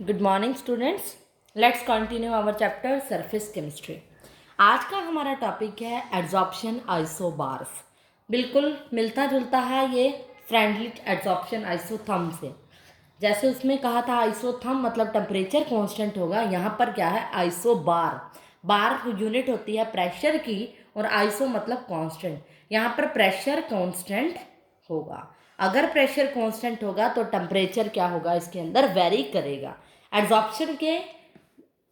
Good morning students, let's continue our chapter surface chemistry. आज का हमारा टॉपिक है एड्जॉर्प्शन आइसोबार्स। बिल्कुल मिलता जुलता है ये फ्रेंडली एड्जॉर्प्शन आइसोथर्म से। जैसे उसमें कहा था आइसोथर्म मतलब टेम्परेचर कांस्टेंट होगा, यहाँ पर क्या है आइसोबार। बार यूनिट होती है प्रेशर की और आइसो मतलब कांस्टेंट। यहाँ पर प्रेशर कांस्टेंट होगा। अगर प्रेशर कांस्टेंट होगा तो टेम्परेचर क्या होगा, इसके अंदर वेरी करेगा। एड्जॉर्प्शन के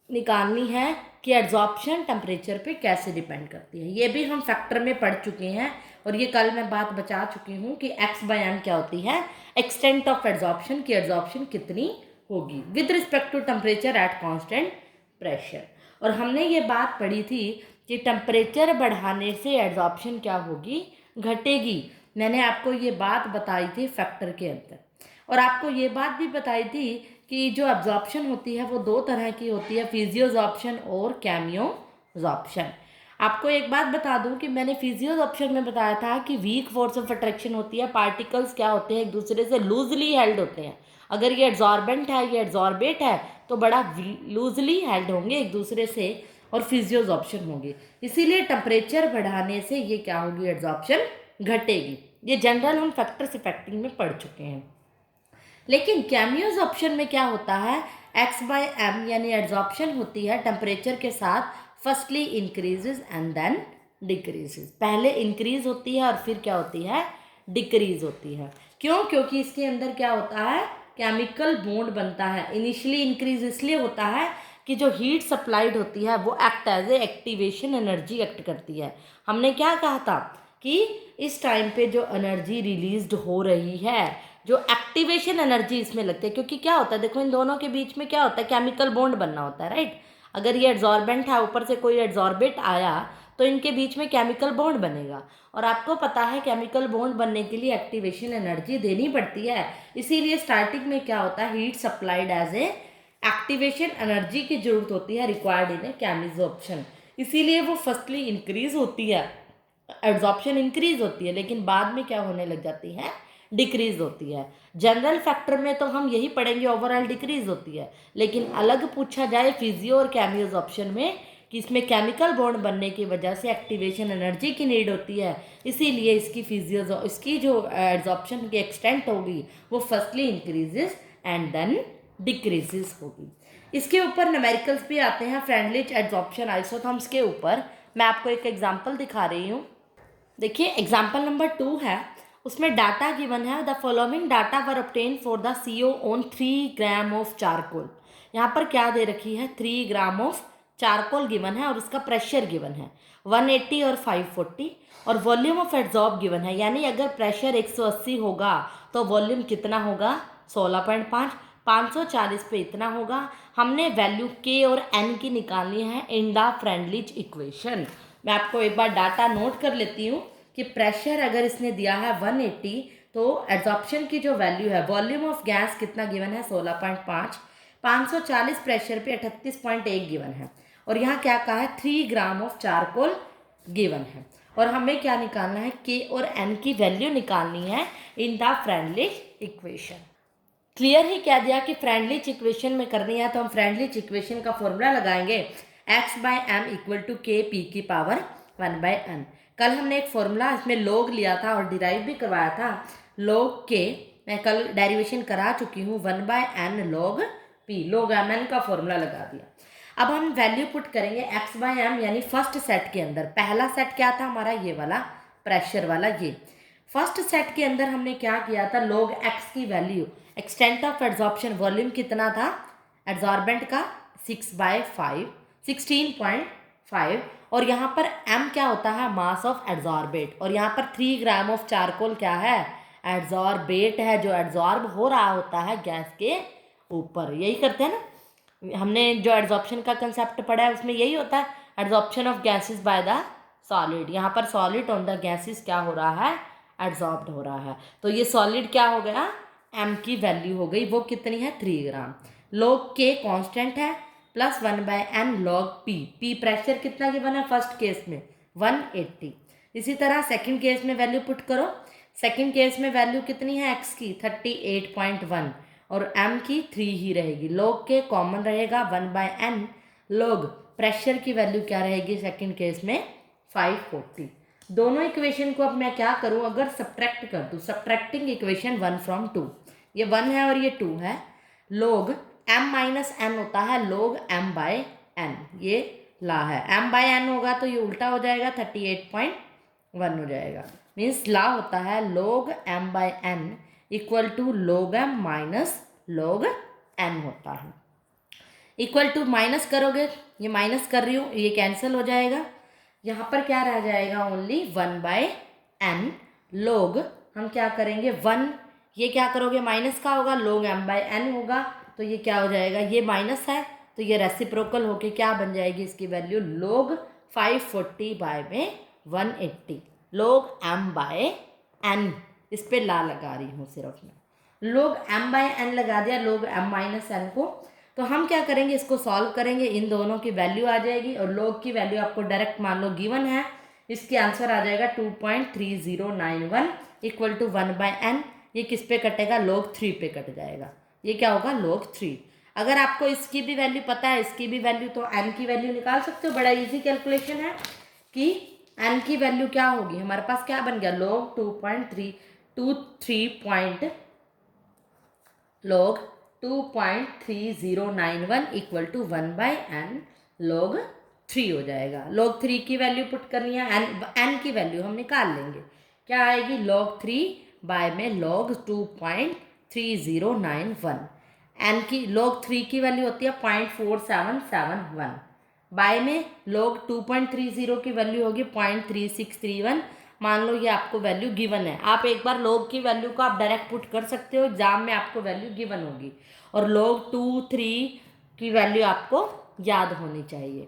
निकालनी है कि एड्जॉर्प्शन टेम्परेचर पे कैसे डिपेंड करती है। ये भी हम फैक्टर में पढ़ चुके हैं और ये कल मैं बात बचा चुकी हूँ कि x/m क्या होती है, एक्सटेंट ऑफ एड्जॉर्प्शन की एड्जॉर्प्शन कितनी होगी with respect to temperature at constant pressure. और हमने ये बात पढ़ी थी कि टेम्परेचर बढ़ाने से एड्जॉर्प्शन क्या होगी, घटेगी। मैंने आपको ये बात बताई थी फैक्टर के अंदर। और आपको ये बात भी बताई थी कि जो एब्जॉर्प्शन होती है वो दो तरह की होती है, फिजियोजॉर्प्शन और कैमियोजॉर्प्शन। आपको एक बात बता दूं कि मैंने फिजियोजॉर्प्शन में बताया था कि वीक फोर्स ऑफ अट्रैक्शन होती है, पार्टिकल्स क्या होते हैं एक दूसरे से लूजली हेल्ड होते हैं। अगर ये एड्जॉर्बेंट है, ये एड्जॉर्बेट है तो बड़ा लूजली हेल्ड होंगे एक दूसरे से और फिजियोजॉर्प्शन होगी। इसीलिए टेम्परेचर बढ़ाने से ये क्या होगी, एड्जॉर्प्शन घटेगी। ये जनरल हम फैक्टर्स इफेक्टिंग में पढ़ चुके हैं। लेकिन कैमियोजॉर्प्शन में क्या होता है, x/m यानी एड्जॉर्प्शन होती है टेम्परेचर के साथ firstly increases and then decreases. पहले इंक्रीज होती है और फिर क्या होती है, डिक्रीज होती है। क्यों? क्योंकि इसके अंदर क्या होता है, केमिकल बॉन्ड बनता है। इनिशियली इंक्रीज इसलिए होता है कि जो हीट सप्लाइड होती है वो act as a activation energy act करती है। हमने क्या कहा था कि इस टाइम पे जो एनर्जी रिलीज्ड हो रही है, जो एक्टिवेशन एनर्जी इसमें लगती है। क्योंकि क्या होता है, देखो इन दोनों के बीच में क्या होता है, केमिकल बॉन्ड बनना होता है, राइट। अगर ये एड्जॉर्बेंट है, ऊपर से कोई एड्जॉर्बेट आया तो इनके बीच में केमिकल बॉन्ड बनेगा। और आपको पता है केमिकल बॉन्ड बनने के लिए एक्टिवेशन एनर्जी देनी पड़ती है। इसीलिए स्टार्टिंग में क्या होता है, heat supplied as a activation energy की जरूरत होती है रिक्वायर्ड इन ए कैमियोजॉर्प्शन। इसीलिए वो फर्स्टली इंक्रीज होती है, एब्जॉर्प्शन इंक्रीज होती है, लेकिन बाद में क्या होने लग जाती है, डिक्रीज होती है। जनरल फैक्टर में तो हम यही पढ़ेंगे ओवरऑल डिक्रीज होती है, लेकिन अलग पूछा जाए फिजियो और कैमियोजॉर्प्शन में कि इसमें केमिकल बॉन्ड बनने की वजह से एक्टिवेशन एनर्जी की नीड होती है। इसीलिए इसकी जो एब्जॉर्प्शन की एक्सटेंट होगी वो firstly increases and then decreases होगी। इसके ऊपर न्यूमेरिकल्स भी आते हैं फ्रेंडली एब्जॉर्प्शन आइसोथर्म्स के ऊपर। मैं आपको एक एग्जांपल दिखा रही हूँ। देखिए एग्जाम्पल नंबर 2 है, उसमें डाटा गिवन है, the following data were obtain for the CO on 3 gram of charcoal. यहाँ पर क्या दे रखी है, 3 ग्राम ऑफ चारकोल गिवन है और उसका प्रेशर गिवन है 180 और 540 और वॉल्यूम ऑफ एड्जॉर्ब गिवन है। यानी अगर प्रेशर 180 होगा तो वॉल्यूम कितना होगा, 16.5। 540 पे इतना होगा। हमने वैल्यू K और N की निकालनी है इन द फ्रेंडलिच इक्वेशन। मैं आपको एक बार डाटा नोट कर लेती हूँ कि प्रेशर अगर इसने दिया है 180 तो एड्जॉर्प्शन की जो वैल्यू है, वॉल्यूम ऑफ गैस कितना गिवन है 16.5, 540 प्रेशर पे 38.1 गिवन है और यहाँ क्या कहा है 3 ग्राम ऑफ चारकोल गिवन है। और हमें क्या निकालना है, K और N की वैल्यू निकालनी है in the Freundlich equation. Clear ही कह दिया कि फ्रेंडलिच इक्वेशन में करनी है तो हम फ्रेंडलिच इक्वेशन का फॉर्मूला लगाएंगे x/m equal to K P की पावर 1/n। कल हमने एक फॉर्मूला इसमें लॉग लिया था और डिराइव भी करवाया था, लॉग K मैं कल डेरिवेशन करा चुकी हूँ, 1/n log P, log mn का फॉर्मूला लगा दिया। अब हम वैल्यू पुट करेंगे x/m यानी फर्स्ट सेट के अंदर। पहला सेट क्या था हमारा, ये वाला प्रेशर वाला। ये फर्स्ट सेट के अंदर हमने क्या किया था, log x की value, extent of adsorption volume कितना था एड्जॉर्बेंट का 6/5, 16.5 और यहाँ पर m क्या होता है, मास ऑफ एड्जॉर्बेट। और यहाँ पर 3 ग्राम ऑफ चारकोल क्या है, एड्जॉर्बेट है, जो एड्जॉर्ब हो रहा होता है गैस के ऊपर। यही करते हैं ना, हमने जो एड्जॉर्प्शन का कंसेप्ट पढ़ा है उसमें यही होता है, adsorption of gases by the solid. यहाँ पर सॉलिड ऑन द गैसेस क्या हो रहा है, एड्जॉर्ब्ड हो रहा है। तो ये सॉलिड क्या हो गया, m की वैल्यू हो गई, वो कितनी है 3 ग्राम। log K कांस्टेंट है plus 1/n log P pressure कितना गिवन है फर्स्ट केस में 180। इसी तरह सेकंड केस में वैल्यू पुट करो, सेकंड केस में वैल्यू कितनी है x की 38.1 और m की 3 ही रहेगी। log के कॉमन रहेगा 1/n, log प्रेशर की वैल्यू क्या रहेगी सेकंड केस में 540। दोनों इक्वेशन को अब मैं क्या करूं, अगर सब्ट्रैक्ट कर दूं, सब्ट्रैक्टिंग इक्वेशन 1 from 2, ये 1 है और ये 2 है, log m माइनस n होता है log m/n, ये ला है, m/n होगा तो ये उल्टा हो जाएगा 38.1 हो जाएगा। मीन्स ला होता है log m/n equal to log m minus log n होता है। इक्वल टू माइनस करोगे, ये माइनस कर रही हूँ, ये कैंसिल हो जाएगा, यहाँ पर क्या रह जाएगा ओनली 1/n log, हम क्या करेंगे 1, ये क्या करोगे माइनस का होगा log m/n होगा, तो ये क्या हो जाएगा, ये माइनस है तो ये रेसिप्रोकल होके क्या बन जाएगी इसकी वैल्यू log 540 बाय में 180, log m/n, इस पे ला लगा रही हूँ सिर्फ मैं, log m/n लगा दिया log m माइनस n को। तो हम क्या करेंगे, इसको सॉल्व करेंगे, इन दोनों की वैल्यू आ जाएगी और log की वैल्यू आपको डायरेक्ट मान लो गिवन है, इसके आंसर आ जाएगा 2.3091 इक्वल टू 1/n, ये किस पे कटेगा log 3 पे कट जाएगा, ये क्या होगा log 3। अगर आपको इसकी भी वैल्यू पता है, इसकी भी वैल्यू, तो n की वैल्यू निकाल सकते हो, बड़ा इजी कैलकुलेशन है कि n की वैल्यू क्या होगी, हमारे पास क्या बन गया log 2.3091 equal to 1/n log 3 हो जाएगा। log 3 की वैल्यू पुट करनी है, n की वैल्यू हम निकाल लेंगे, क्या आएगी log 3 बाय में log 2.3091, n की log 3 की वैल्यू होती है 0.4771, बाय में log 2.30 की वैल्यू होगी 0.3631, मान लो ये आपको वैल्यू गिवन है, आप एक बार log की वैल्यू को आप डायरेक्ट पुट कर सकते हो, एग्जाम में आपको वैल्यू गिवन होगी, और log 2, 3 की वैल्यू आपको याद होनी चाहिए,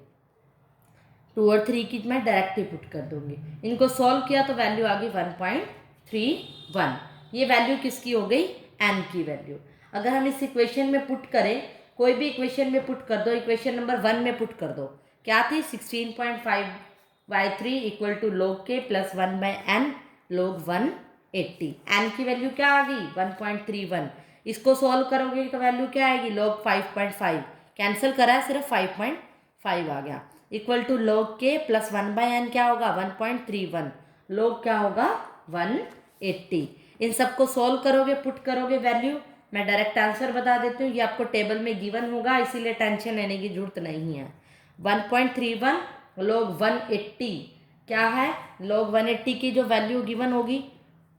2 और 3 की मैं डायरेक्ट ही पुट कर दूंगी। इनको सॉल्व किया तो वैल्यू आ गई 1.31, ये वैल्यू किसकी हो गई, n की वैल्यू। अगर हम इस इक्वेशन में पुट करें, कोई भी इक्वेशन में पुट कर दो, इक्वेशन नंबर 1 में पुट कर दो, क्या थी 16.5/3 equal to log k plus 1/n log 180, n की वैल्यू क्या आ गई 1.31, इसको सॉल्व करोगे तो वैल्यू क्या आएगी log 5.5, कैंसिल करा है सिर्फ 5.5 आ गया, equal to log k plus 1/n क्या होगा 1.31, log क्या होगा 180। इन सबको सॉल्व करोगे, पुट करोगे वैल्यू, मैं डायरेक्ट आंसर बता देती हूँ, ये आपको टेबल में गिवन होगा इसीलिए टेंशन लेने की जरूरत नहीं है। 1.31 log 180 क्या है, log 180 की जो वैल्यू गिवन होगी,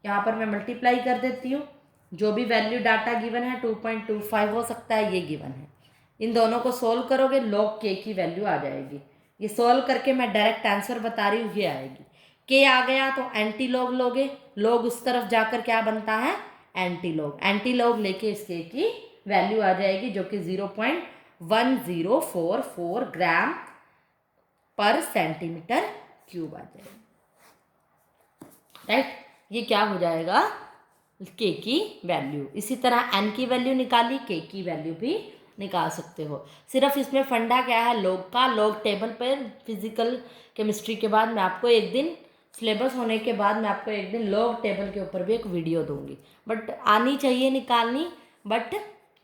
यहाँ पर मैं मल्टीप्लाई कर देती हूँ, जो भी वैल्यू डाटा गिवन है 2.25 हो सकता है, ये गिवन है, इन दोनों को सोल्व करोगे log k की वैल्यू आ जाएगी, ये सोल्व करके मैं डायरेक्ट आंसर बता रही हूँ, ये आएगी, k आ गया तो एंटी लॉग लोगे, log उस तरफ जाकर क्या बनता है एंटी लॉग लेके इस k की वैल्यू आ जाएगी जो कि 0.1044 ग्राम पर सेंटीमीटर क्यूब आ जाएगी, राइट। ये क्या हो जाएगा k की वैल्यू। इसी तरह n की वैल्यू निकाली, k की वैल्यू भी निकाल सकते हो। सिर्फ इसमें फंडा क्या है log का, log टेबल पर फिजिकल केमिस्ट्री के बाद मैं आपको एक दिन, सिलेबस होने के बाद मैं आपको एक दिन log टेबल के ऊपर भी एक वीडियो दूंगी, बट आनी चाहिए निकालनी, बट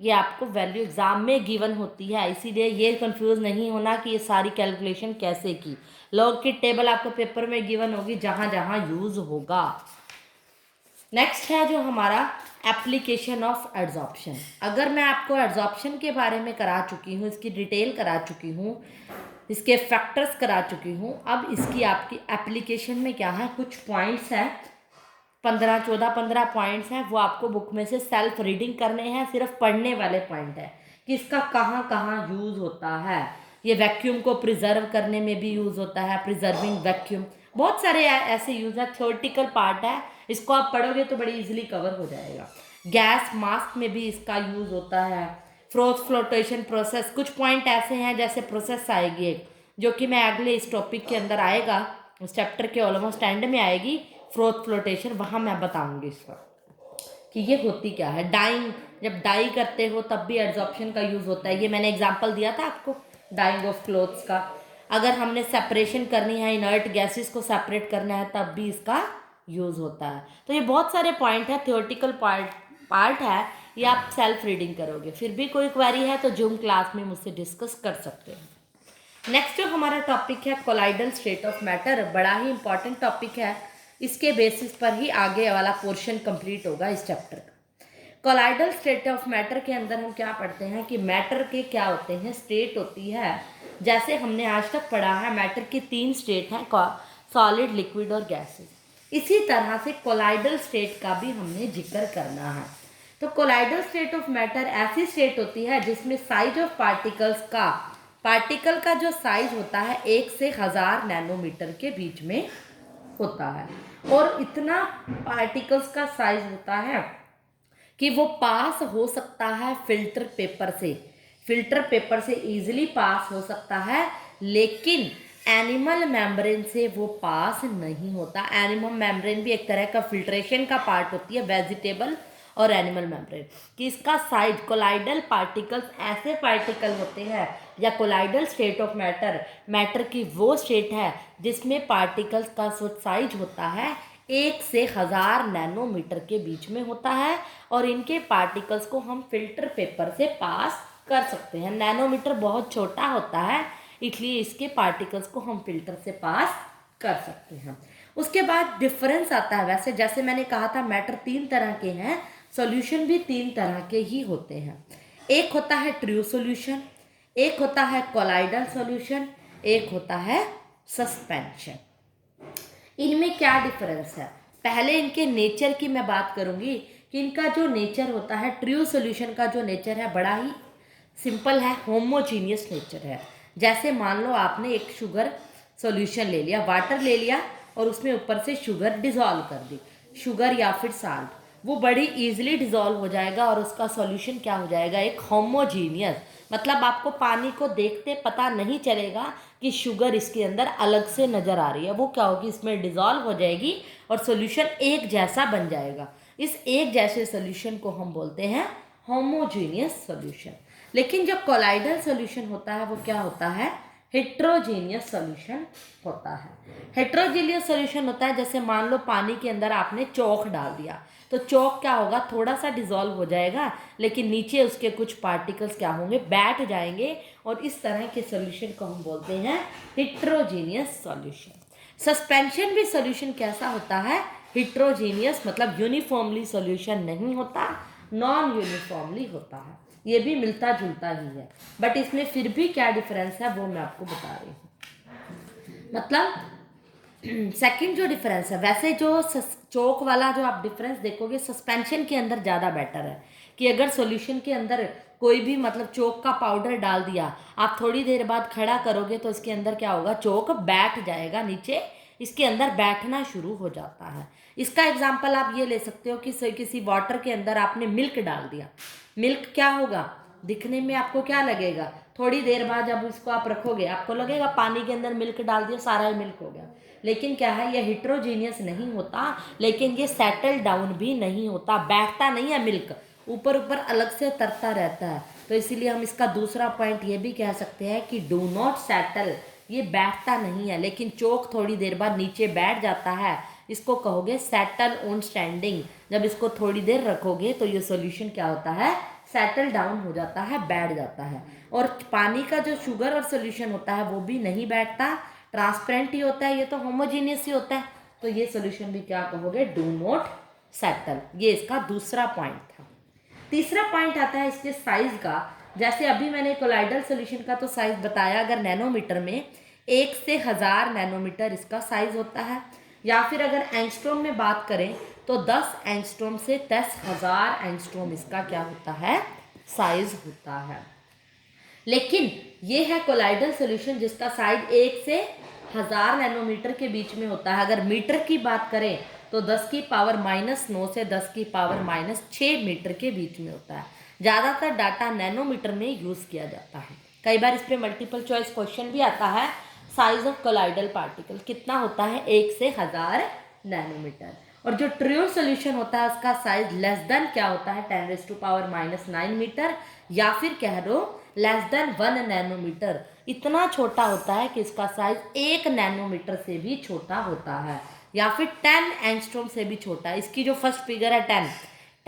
ये आपको वैल्यू एग्जाम में गिवन होती है, इसीलिए ये कंफ्यूज नहीं होना कि ये सारी कैलकुलेशन कैसे की, log की टेबल आपको पेपर में गिवन होगी जहाँ जहाँ यूज होगा। नेक्स्ट है जो हमारा एप्लीकेशन ऑफ एड्जॉर्प्शन। अगर मैं आपको एड्जॉर्प्शन के बारे में करा चुकी हूँ, इसकी डिटेल करा चुकी हूँ, इसके फैक्टर्स करा चुकी हूँ, अब इसकी आपकी एप्लीकेशन में क्या है, कुछ पॉइंट्स हैं, 15 पॉइंट्स हैं, वो आपको बुक में से सेल्फ रीडिंग करने हैं, सिर्फ पढ़ने वाले पॉइंट है कि इसका कहाँ कहाँ यूज़ होता है। ये वैक्यूम को प्रिजर्व करने में भी यूज़ होता है, प्रिजर्विंग वैक्यूम, बहुत सारे ऐसे यूज़ है, थ्योरेटिकल पार्ट है, इसको आप पढ़ोगे तो बड़ी इजीली कवर हो जाएगा। गैस मास्क में भी इसका यूज़ होता है, फ्रोथ फ्लोटेशन प्रोसेस, कुछ पॉइंट ऐसे हैं जैसे प्रोसेस आएगी एक, जो कि मैं अगले इस टॉपिक के अंदर आएगा, उस चैप्टर के ऑलमोस्ट एंड में आएगी फ्रोथ फ्लोटेशन, वहाँ मैं बताऊँगी इसका कि ये होती क्या है। डाइंग, जब डाई करते हो तब भी एड्जॉर्प्शन का यूज़ होता है, ये मैंने एग्जाम्पल दिया था आपको डाइंग ऑफ क्लोथ्स का। अगर हमने सेपरेशन करनी है, इनर्ट गैसेस को सेपरेट करना है, तब भी इसका यूज़ होता है। तो ये बहुत सारे पॉइंट है, थ्योरेटिकल पार्ट है, ये आप सेल्फ रीडिंग करोगे। फिर भी कोई क्वेरी है तो जूम क्लास में मुझसे डिस्कस कर सकते हो। नेक्स्ट जो हमारा टॉपिक है कोलाइडल स्टेट ऑफ मैटर, बड़ा ही इंपॉर्टेंट टॉपिक है, इसके बेसिस पर ही आगे वाला पोर्शन कंप्लीट होगा इस चैप्टर का। कोलाइडल स्टेट ऑफ मैटर के अंदर हम क्या पढ़ते हैं कि मैटर के क्या होते हैं, स्टेट होती है। जैसे हमने आज तक पढ़ा है मैटर की 3 स्टेट हैं, सॉलिड, लिक्विड और गैसेस। इसी तरह से कोलाइडल स्टेट का भी हमने जिक्र करना है। तो कोलाइडल स्टेट ऑफ मैटर ऐसी स्टेट होती है जिसमें साइज ऑफ पार्टिकल का जो साइज होता है 1 से 1000 नैनोमीटर के बीच में होता है। और इतना पार्टिकल्स का साइज होता है कि वो पास हो सकता है फिल्टर पेपर से इजीली पास हो सकता है, लेकिन एनिमल मेम्ब्रेन से वो पास नहीं होता। एनिमल मेम्ब्रेन भी एक तरह का फिल्ट्रेशन का पार्ट होती है, वेजिटेबल और एनिमल मेम्ब्रेन, कि इसका साइज कोलाइडल पार्टिकल्स ऐसे पार्टिकल होते हैं, या कोलाइडल स्टेट ऑफ मैटर की वो स्टेट है जिसमें पार्टिकल्स का साइज होता है 1 से 1000 नैनोमीटर के बीच में होता है, और इनके पार्टिकल्स को हम फिल्टर पेपर से पास कर सकते हैं। नैनोमीटर बहुत छोटा होता है, इसलिए इसके पार्टिकल्स को हम फिल्टर से पास कर सकते हैं। उसके बाद डिफरेंस आता है। वैसे जैसे मैंने कहा था मैटर 3 तरह के हैं, सॉल्यूशन भी 3 तरह के ही होते हैं। एक होता है ट्रू सॉल्यूशन, एक होता है कोलाइडल सॉल्यूशन, एक होता है सस्पेंशन। इनमें क्या डिफरेंस है? पहले इनके नेचर की मैं बात करूंगी कि इनका जो नेचर होता है, ट्रू सॉल्यूशन का जो नेचर है बड़ा ही सिंपल है, होमोजीनियस नेचर है। जैसे मान लो आपने एक शुगर सॉल्यूशन ले लिया, वाटर ले लिया और उसमें ऊपर से शुगर डिज़ोल्व कर दी, शुगर या फिर साल्ट, वो बड़ी इजीली डिज़ोल्व हो जाएगा और उसका सॉल्यूशन क्या हो जाएगा, एक होमोजीनियस। मतलब आपको पानी को देखते पता नहीं चलेगा कि शुगर इसके अंदर अलग से नज़र आ रही है, वो क्या होगी, इसमें डिज़ोल्व हो जाएगी और सॉल्यूशन एक जैसा बन जाएगा। इस एक जैसे सॉल्यूशन को हम बोलते हैं होमोजीनियस सॉल्यूशन। लेकिन जो कोलाइडल सॉल्यूशन होता है वो क्या होता है, हेट्रोजीनियस सॉल्यूशन होता है। हेट्रोजीनियस सॉल्यूशन होता है जैसे मान लो पानी के अंदर आपने चौक डाल दिया, तो चौक क्या होगा, थोड़ा सा डिज़ोल्व हो जाएगा, लेकिन नीचे उसके कुछ पार्टिकल्स क्या होंगे, बैठ जाएंगे, और इस तरह के सॉल्यूशन को हम बोलते हैं हेट्रोजीनियस सॉल्यूशन। सस्पेंशन भी सॉल्यूशन कैसा होता है, हेट्रोजीनियस, मतलब यूनिफॉर्मली सॉल्यूशन नहीं होता, नॉन यूनिफॉर्मली होता है। ये भी मिलता जुलता ही है, बट इसमें फिर भी क्या डिफरेंस है वो मैं आपको बता रही हूँ। मतलब सेकंड जो डिफरेंस है, वैसे जो चौक वाला जो आप डिफरेंस देखोगे सस्पेंशन के अंदर ज़्यादा बेटर है, कि अगर सॉल्यूशन के अंदर कोई भी मतलब चौक का पाउडर डाल दिया, आप थोड़ी देर बाद खड़ा करोगे तो इसके अंदर क्या होगा, चौक बैठ जाएगा, नीचे इसके अंदर बैठना शुरू हो जाता है। इसका एग्जाम्पल आप ये ले सकते हो कि किसी वाटर के अंदर आपने मिल्क डाल दिया, मिल्क क्या होगा, दिखने में आपको क्या लगेगा, थोड़ी देर बाद जब इसको आप रखोगे आपको लगेगा पानी के अंदर मिल्क डाल दिया, सारा ही मिल्क हो गया। लेकिन क्या है, ये हेट्रोजीनियस नहीं होता, लेकिन ये सेटल डाउन भी नहीं होता, बैठता नहीं है मिल्क, ऊपर ऊपर अलग से तरता रहता है। तो इसीलिए हम इसका दूसरा पॉइंट ये भी कह सकते हैं कि डू नॉट सेटल, ये बैठता नहीं है, लेकिन चौक थोड़ी देर बाद नीचे बैठ जाता है, इसको कहोगे सेटल ऑन स्टैंडिंग। जब इसको थोड़ी देर रखोगे तो ये सॉल्यूशन क्या होता है, सेटल डाउन हो जाता है, बैठ जाता है। और पानी का जो शुगर और सॉल्यूशन होता है वो भी नहीं बैठता, ट्रांसपेरेंट ही होता है, ये तो होमोजीनियस ही होता है, तो ये सॉल्यूशन भी क्या कहोगे, डू नॉट सेटल। ये इसका दूसरा पॉइंट था। तीसरा पॉइंट आता है इसके साइज का। जैसे अभी मैंने कोलाइडल सॉल्यूशन का तो साइज बताया, अगर नैनोमीटर में 1 से 1000 नैनोमीटर इसका साइज होता है, या फिर अगर एंगस्ट्रॉम में बात करें तो 10 एंगस्ट्रॉम से 10,000 एंगस्ट्रॉम इसका क्या होता है, साइज होता है। लेकिन ये है कोलाइडल सॉल्यूशन जिसका साइज 1 से 1000 नैनोमीटर के बीच में होता है। अगर मीटर की बात करें तो 10 की पावर -9 से 10 की पावर -6 मीटर के बीच में होता है। ज़्यादातर डाटा नैनोमीटर में यूज़ किया जाता है। कई बार इस पर मल्टीपल चॉइस क्वेश्चन भी आता है, साइज ऑफ कोलाइडल पार्टिकल कितना होता है, 1 से 1000 नैनोमीटर। और जो ट्रू सॉल्यूशन होता है उसका साइज लेस देन क्या होता है, 10⁻⁹ मीटर, या फिर कह दो लेस देन 1 नैनोमीटर। इतना छोटा होता है कि इसका साइज 1 नैनोमीटर से भी छोटा होता है, या फिर 10 एंगस्ट्रॉम से भी छोटा। इसकी जो फर्स्ट फिगर है 10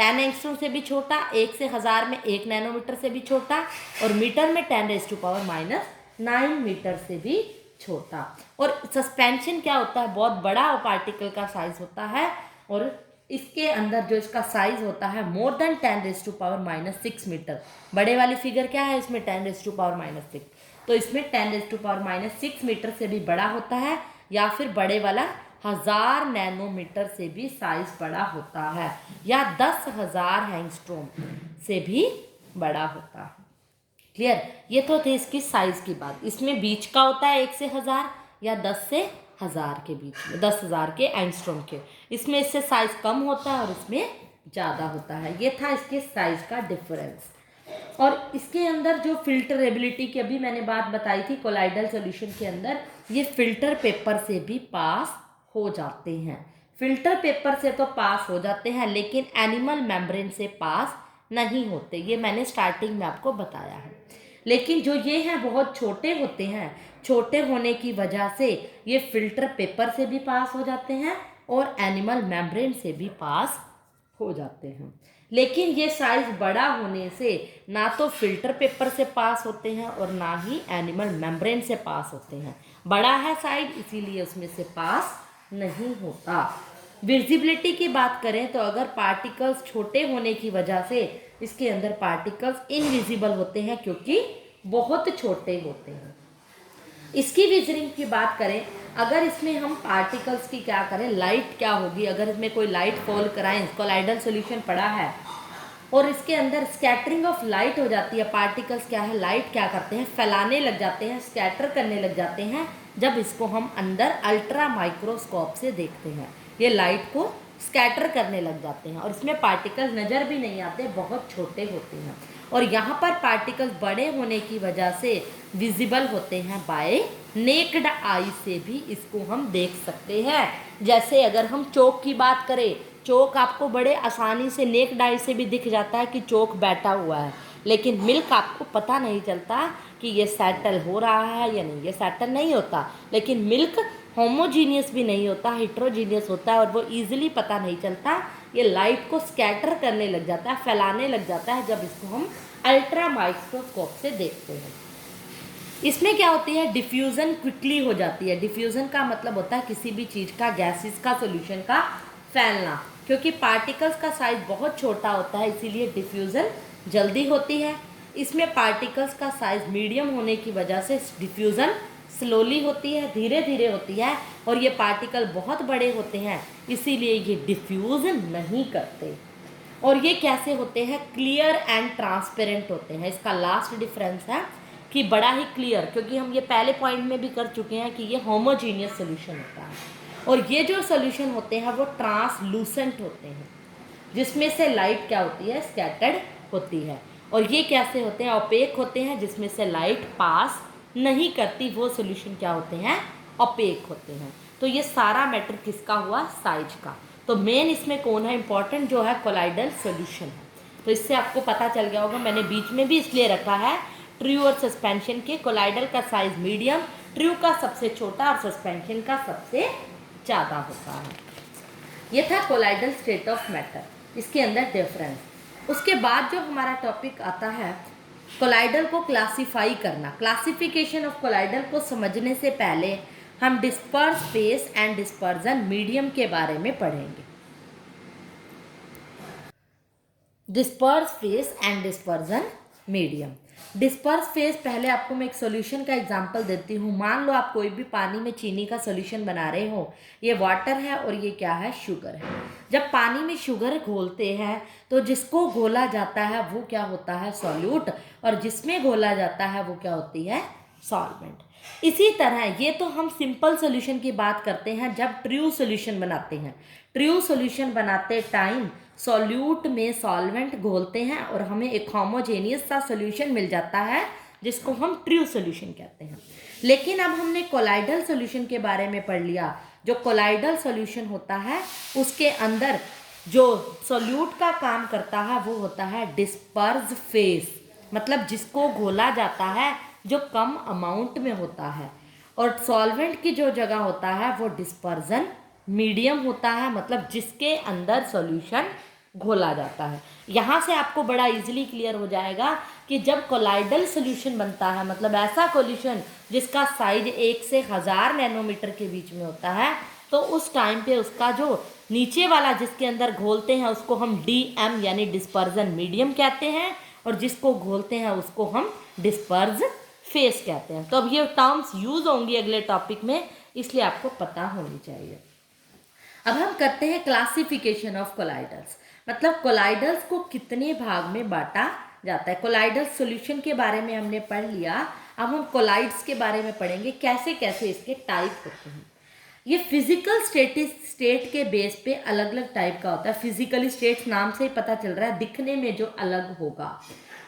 10 एंगस्ट्रॉम से भी छोटा, 1 से 1000 में 1 नैनोमीटर से भी छोटा, और मीटर में 10⁻⁹ मीटर से भी छोटा। और सस्पेंशन क्या होता है, बहुत बड़ा पार्टिकल का साइज होता है, और इसके अंदर जो इसका साइज होता है मोर देन 10⁻⁻6 मीटर। बड़े वाली फिगर क्या है इसमें 10⁻⁻6, तो इसमें 10⁻⁻6 मीटर से भी बड़ा होता है, या फिर बड़े वाला 1000 नैनोमीटर से भी साइज बड़ा होता है, या 10,000 एंगस्ट्रॉम से भी बड़ा होता है। क्लियर? ये तो थे इसकी साइज की बात। इसमें बीच का होता है 1 से 1000 या 10 से 1000 के बीच में, 10,000 के एंगस्ट्रॉम के। इसमें इससे साइज कम होता है और इसमें ज़्यादा होता है। ये था इसके साइज का डिफरेंस। और इसके अंदर जो फिल्टरेबिलिटी की अभी मैंने बात बताई थी, कोलाइडल सॉल्यूशन के अंदर ये फिल्टर पेपर से भी पास हो जाते हैं। फिल्टर पेपर से तो पास हो जाते हैं, लेकिन एनिमल मेम्ब्रेन से पास नहीं होते। ये मैंने स्टार्टिंग में आपको बताया है। लेकिन जो ये हैं बहुत छोटे होते हैं, छोटे होने की वजह से ये फिल्टर पेपर से भी पास हो जाते हैं और एनिमल मेम्ब्रेन से भी पास हो जाते हैं। लेकिन ये साइज बड़ा होने से ना तो फिल्टर पेपर से पास होते हैं और ना ही एनिमल मेम्ब्रेन से पास होते हैं। बड़ा है साइज, इसीलिए उसमें से पास नहीं होता। विजिबिलिटी की बात करें तो अगर पार्टिकल्स छोटे होने की वजह से इसके अंदर पार्टिकल्स इनविजिबल होते हैं, क्योंकि बहुत छोटे होते हैं। इसकी विजनिंग की बात करें, अगर इसमें हम पार्टिकल्स की क्या करें, लाइट क्या होगी, अगर इसमें कोई लाइट फॉल कराएं, कोलाइडल सॉल्यूशन पड़ा है और इसके अंदर स्कैटरिंग ऑफ लाइट हो जाती है, पार्टिकल्स क्या है, लाइट क्या करते हैं, फैलाने लग जाते हैं, स्कैटर करने लग जाते हैं। जब इसको हम अंदर अल्ट्रा माइक्रोस्कोप से देखते हैं, ये लाइट को स्कैटर करने लग जाते हैं और इसमें पार्टिकल नज़र भी नहीं आते, बहुत छोटे होते हैं। और यहाँ पर पार्टिकल्स बड़े होने की वजह से विजिबल होते हैं बाय नेक्ड आई से भी इसको हम देख सकते हैं। जैसे अगर हम चोक की बात करें, चोक आपको बड़े आसानी से नेक्ड आई से भी दिख जाता है कि चोक बैठा हुआ है, लेकिन मिल्क आपको पता नहीं चलता कि ये सेटल हो रहा है या नहीं, ये सेटल नहीं होता। लेकिन मिल्क होमोजीनियस भी नहीं होता, हिट्रोजीनियस होता है और वो ईजिली पता नहीं चलता। ये लाइट को स्कैटर करने लग जाता है, फैलाने लग जाता है जब इसको हम अल्ट्रा माइक्रोस्कोप से देखते हैं। इसमें क्या होती है, डिफ्यूज़न क्विकली हो जाती है। डिफ्यूज़न का मतलब होता है किसी भी चीज़ का, गैसेस का, सॉल्यूशन का फैलना। क्योंकि पार्टिकल्स का साइज बहुत छोटा होता है, इसीलिए डिफ्यूज़न जल्दी होती है। इसमें पार्टिकल्स का साइज मीडियम होने की वजह से डिफ्यूज़न स्लोली होती है, धीरे धीरे होती है। और ये पार्टिकल बहुत बड़े होते हैं, इसीलिए ये डिफ्यूज़ नहीं करते। और ये कैसे होते हैं, क्लियर एंड ट्रांसपेरेंट होते हैं। इसका लास्ट डिफरेंस है कि बड़ा ही क्लियर, क्योंकि हम ये पहले पॉइंट में भी कर चुके हैं कि ये होमोजीनियस सोल्यूशन होता है। और ये जो सोल्यूशन होते हैं वो ट्रांसलूसेंट होते हैं, जिसमें से लाइट क्या होती है, स्कैटर्ड होती है। और ये कैसे होते हैं, ओपेक होते हैं, जिसमें से लाइट पास नहीं करती, वो सोल्यूशन क्या होते हैं, ओपेक होते हैं। तो ये सारा मैटर किसका हुआ, साइज का। तो मेन इसमें कौन है इंपॉर्टेंट, जो है कोलाइडल सॉल्यूशन है। तो इससे आपको पता चल गया होगा, मैंने बीच में भी इसलिए रखा है ट्रू और सस्पेंशन के। कोलाइडल का साइज मीडियम, ट्रू का सबसे छोटा और सस्पेंशन का सबसे ज़्यादा होता है। ये था कोलाइडल स्टेट ऑफ मैटर, इसके अंदर डिफरेंस। उसके बाद जो हमारा टॉपिक आता है कोलाइडल को क्लासिफाई करना। क्लासिफिकेशन ऑफ कोलाइडल को समझने से पहले हम disperse phase and dispersion medium के बारे में पढ़ेंगे। Disperse phase and dispersion medium. Disperse phase, पहले आपको मैं एक सॉल्यूशन का एग्जांपल देती हूँ। मान लो आप कोई भी पानी में चीनी का सॉल्यूशन बना रहे हो, ये वाटर है और ये क्या है, शुगर है। जब पानी में शुगर घोलते हैं तो जिसको घोला जाता है वो क्या होता है, सॉल्यूट, और जिसमें घोला जाता है वो क्या होती है, सॉल्वेंट। इसी तरह ये तो हम सिंपल सॉल्यूशन की बात करते हैं जब ट्रू सॉल्यूशन बनाते हैं। ट्रू सॉल्यूशन बनाते टाइम सॉल्यूट में सॉल्वेंट घोलते हैं और हमें एक होमोजेनियस सा सॉल्यूशन मिल जाता है, जिसको हम ट्रू सॉल्यूशन कहते हैं। लेकिन अब हमने कोलाइडल सॉल्यूशन के बारे में पढ़ लिया। जो कोलाइडल सॉल्यूशन होता है उसके अंदर जो सॉल्यूट का काम करता है वो होता है डिस्पर्स फेस, मतलब जिसको घोला जाता है जो कम अमाउंट में होता है। और सॉल्वेंट की जो जगह होता है वो डिस्पर्जन मीडियम होता है, मतलब जिसके अंदर सॉल्यूशन घोला जाता है। यहाँ से आपको बड़ा इजीली क्लियर हो जाएगा कि जब कोलाइडल सोल्यूशन बनता है, मतलब ऐसा सोल्यूशन जिसका साइज 1 से 1000 नैनोमीटर के बीच में होता है, तो उस टाइम पे उसका जो नीचे वाला जिसके अंदर घोलते हैं उसको हम DM यानी डिस्पर्जन मीडियम कहते हैं, और जिसको घोलते हैं उसको हम डिस्पर्ज फेस कहते हैं। तो अब ये टर्म्स यूज होंगी अगले टॉपिक में, इसलिए आपको पता होनी चाहिए। अब हम करते हैं क्लासिफिकेशन ऑफ कोलाइडल्स, मतलब कोलाइडल्स को कितने भाग में बांटा जाता है। कोलाइडल सॉल्यूशन के बारे में हमने पढ़ लिया, अब हम कोलाइड्स के बारे में पढ़ेंगे कैसे कैसे इसके टाइप होते हैं। ये फिजिकल स्टेट के बेस पे अलग अलग टाइप का होता है। फिजिकल स्टेट नाम से ही पता चल रहा है दिखने में जो अलग होगा।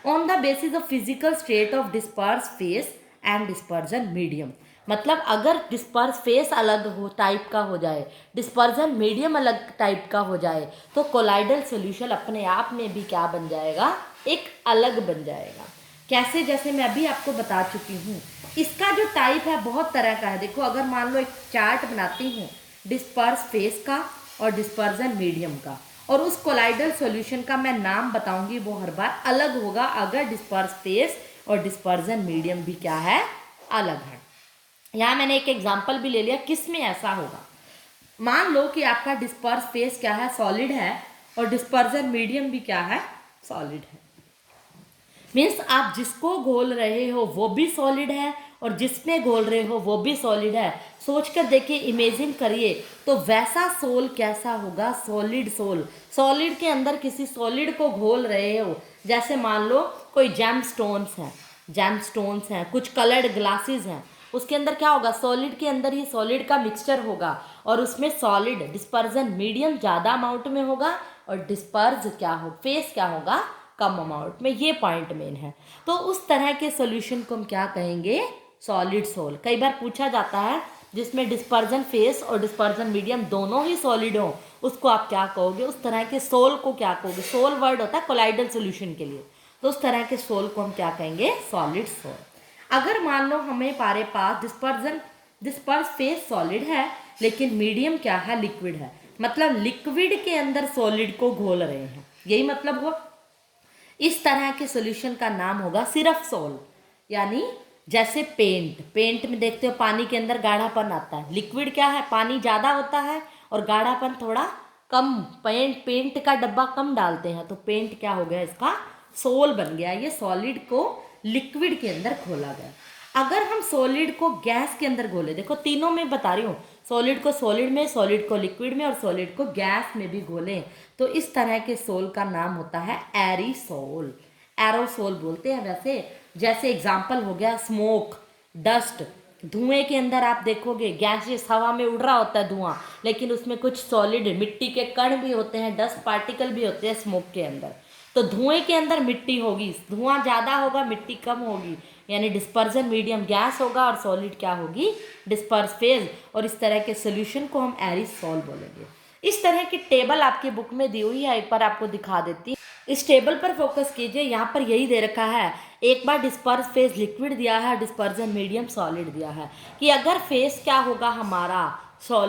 On the basis of physical state of disperse phase and dispersion medium, मतलब अगर डिस्पर्स फेस अलग हो टाइप का हो जाए, डिस्पर्जन मीडियम अलग टाइप का हो जाए, तो कोलाइडल सॉल्यूशन अपने आप में भी क्या बन जाएगा, एक अलग बन जाएगा। कैसे, जैसे मैं अभी आपको बता चुकी हूँ, इसका जो टाइप है बहुत तरह का है। देखो अगर मान लो एक चार्ट बनाती हूँ डिस्पर्स फेस का और डिस्पर्जन मीडियम का, और उस कोलाइडल सॉल्यूशन का मैं नाम बताऊंगी, वो हर बार अलग होगा अगर डिस्पर्स फेस और डिस्पर्जन मीडियम भी क्या है, अलग है। यहाँ मैंने एक एग्जांपल भी ले लिया किस में ऐसा होगा। मान लो कि आपका डिस्पर्स फेस क्या है, सॉलिड है, और डिस्पर्जन मीडियम भी क्या है, सॉलिड है। मीन्स आप जिसको घोल रहे हो वो भी सॉलिड है और जिसमें घोल रहे हो वो भी सॉलिड है। सोचकर देखिए, इमेजिन करिए, तो वैसा सोल कैसा होगा, सॉलिड सोल। सॉलिड के अंदर किसी सॉलिड को घोल रहे हो, जैसे मान लो कोई जेम स्टोन्स हैं, कुछ कलर्ड ग्लासेस हैं, उसके अंदर क्या होगा, सॉलिड के अंदर ही सॉलिड का मिक्सचर होगा, और उसमें सॉलिड डिस्पर्जन मीडियम ज़्यादा अमाउंट में होगा और डिस्पर्ज क्या हो, फेस क्या होगा, कम अमाउंट में। ये पॉइंट मेन है। तो उस तरह के सॉल्यूशन को हम क्या कहेंगे, सॉलिड सोल। कई बार पूछा जाता है जिसमें डिस्पर्जन फेस और डिस्पर्जन मीडियम दोनों ही सॉलिड हो, उसको आप क्या कहोगे, उस तरह के सोल को क्या कहोगे। सोल वर्ड होता है कोलाइडल सॉल्यूशन के लिए, तो उस तरह के सोल को हम क्या कहेंगे, सॉलिड सोल। अगर मान लो हमारे पास डिस्पर्स फेस सॉलिड है लेकिन मीडियम क्या है, लिक्विड है, मतलब लिक्विड के अंदर सॉलिड को घोल रहे हैं, यही मतलब हुआ। इस तरह के सॉल्यूशन का नाम होगा सिर्फ सोल। यानी जैसे पेंट में देखते हो पानी के अंदर गाढ़ापन आता है, लिक्विड क्या है, पानी ज़्यादा होता है और गाढ़ापन थोड़ा कम, पेंट का डब्बा कम डालते हैं, तो पेंट क्या हो गया, इसका सोल बन गया। ये सॉलिड को लिक्विड के अंदर घोला गया। अगर हम सॉलिड को गैस के अंदर घोले, देखो तीनों में बता रही हूँ, सॉलिड को सॉलिड में, सॉलिड को लिक्विड में और सॉलिड को गैस में भी घोलें, तो इस तरह के सोल का नाम होता है एरिसोल। एरोसोल बोलते हैं वैसे। जैसे एग्जाम्पल हो गया स्मोक, डस्ट, धुएं के अंदर आप देखोगे गैसेस, हवा में उड़ रहा होता है धुआं, लेकिन उसमें कुछ सॉलिड मिट्टी के कण भी होते हैं, डस्ट पार्टिकल भी होते हैं स्मोक के अंदर। तो धुएं के अंदर मिट्टी होगी, धुआं ज़्यादा होगा मिट्टी कम होगी, यानी डिस्पर्जन मीडियम गैस होगा और सॉलिड क्या होगी, डिस्पर्स फेज। और इस तरह के सोल्यूशन को हम एरिसोल बोलेंगे। इस तरह की टेबल आपकी बुक में दी हुई है, एक बार आपको दिखा देती। इस टेबल पर फोकस कीजिए, यहाँ पर यही दे रखा है, एक बार डिस्पर्स फेज लिक्विड दिया है, डिस्पर्जन मीडियम सॉलिड दिया है, कि अगर फेज क्या होगा हमारा,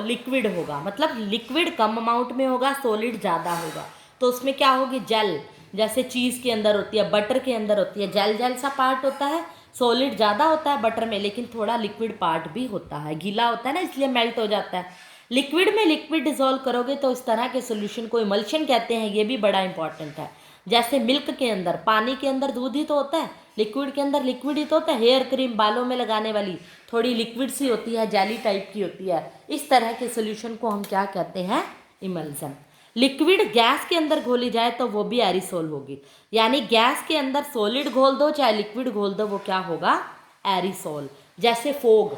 लिक्विड होगा, मतलब लिक्विड कम अमाउंट में होगा, सॉलिड ज़्यादा होगा, तो उसमें क्या होगी, जेल, जैसे चीज़ के अंदर होती है, बटर के अंदर होती है, जेल सा पार्ट होता है, सॉलिड ज़्यादा होता है बटर में, लेकिन थोड़ा लिक्विड पार्ट भी होता है, गीला होता है ना, इसलिए मेल्ट हो जाता है। लिक्विड में लिक्विड डिसॉल्व करोगे तो इस तरह के सोल्यूशन को इमल्शन कहते हैं, ये भी बड़ा इंपॉर्टेंट है। जैसे मिल्क के अंदर, पानी के अंदर दूध ही तो होता है, लिक्विड के अंदर लिक्विड ही तो होता है। हेयर क्रीम बालों में लगाने वाली थोड़ी लिक्विड सी होती है, जेली टाइप की होती है। इस तरह के सोल्यूशन को हम क्या कहते हैं, इमल्सन। लिक्विड गैस के अंदर घोली जाए तो वो भी एरिसोल होगी, यानी गैस के अंदर सॉलिड घोल दो चाहे लिक्विड घोल दो, वो क्या होगा, एरिसोल। जैसे फोग,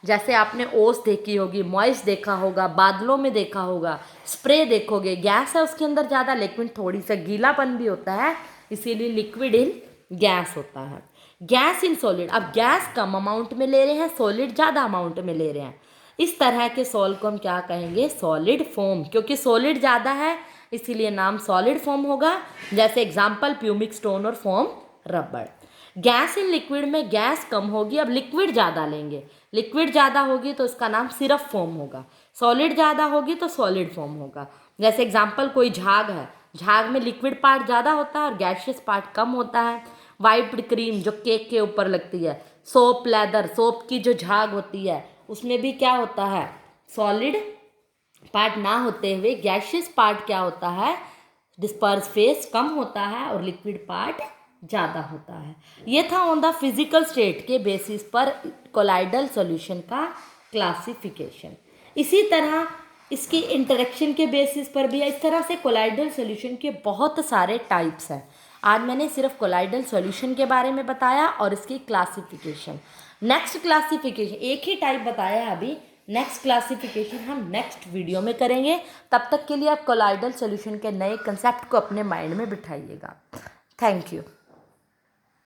जैसे आपने ओस देखी होगी, मॉइस देखा होगा, बादलों में देखा होगा, स्प्रे देखोगे, गैस है उसके अंदर ज़्यादा, लेकिन थोड़ी सा गीलापन भी होता है, इसीलिए लिक्विड इन गैस होता है। गैस इन सॉलिड, अब गैस कम अमाउंट में ले रहे हैं, सॉलिड ज़्यादा अमाउंट में ले रहे हैं, इस तरह के सॉल को हम क्या कहेंगे, सॉलिड फोम, क्योंकि सॉलिड ज़्यादा है इसीलिए नाम सॉलिड फोम होगा। जैसे एग्जाम्पल प्यूमिक स्टोन और फोम रबड़। गैस इन लिक्विड में गैस कम होगी, अब लिक्विड ज़्यादा लेंगे, लिक्विड ज़्यादा होगी तो इसका नाम सिर्फ फोम होगा, सॉलिड ज़्यादा होगी तो सॉलिड फोम होगा। जैसे एग्जाम्पल कोई झाग है, झाग में लिक्विड पार्ट ज़्यादा होता है और गैशियस पार्ट कम होता है। वाइप्ड क्रीम जो केक के ऊपर लगती है। सोप लेदर, सोप की जो झाग होती है उसमें भी क्या होता है, सॉलिड पार्ट ना होते हुए गैशियस पार्ट क्या होता है, डिस्पर्स फेस कम होता है और लिक्विड पार्ट ज़्यादा होता है। ये था ऑन द फिजिकल स्टेट के बेसिस पर कोलाइडल सॉल्यूशन का क्लासिफिकेशन। इसी तरह इसकी इंटरेक्शन के बेसिस पर भी इस तरह से कोलाइडल सॉल्यूशन के बहुत सारे टाइप्स हैं। आज मैंने सिर्फ कोलाइडल सॉल्यूशन के बारे में बताया और इसकी क्लासिफिकेशन। नेक्स्ट क्लासिफिकेशन एक ही टाइप बताया है अभी, नेक्स्ट क्लासिफिकेशन हम नेक्स्ट वीडियो में करेंगे। तब तक के लिए आप कोलाइडल सॉल्यूशन के नए कंसेप्ट को अपने माइंड में बिठाइएगा। Thank you.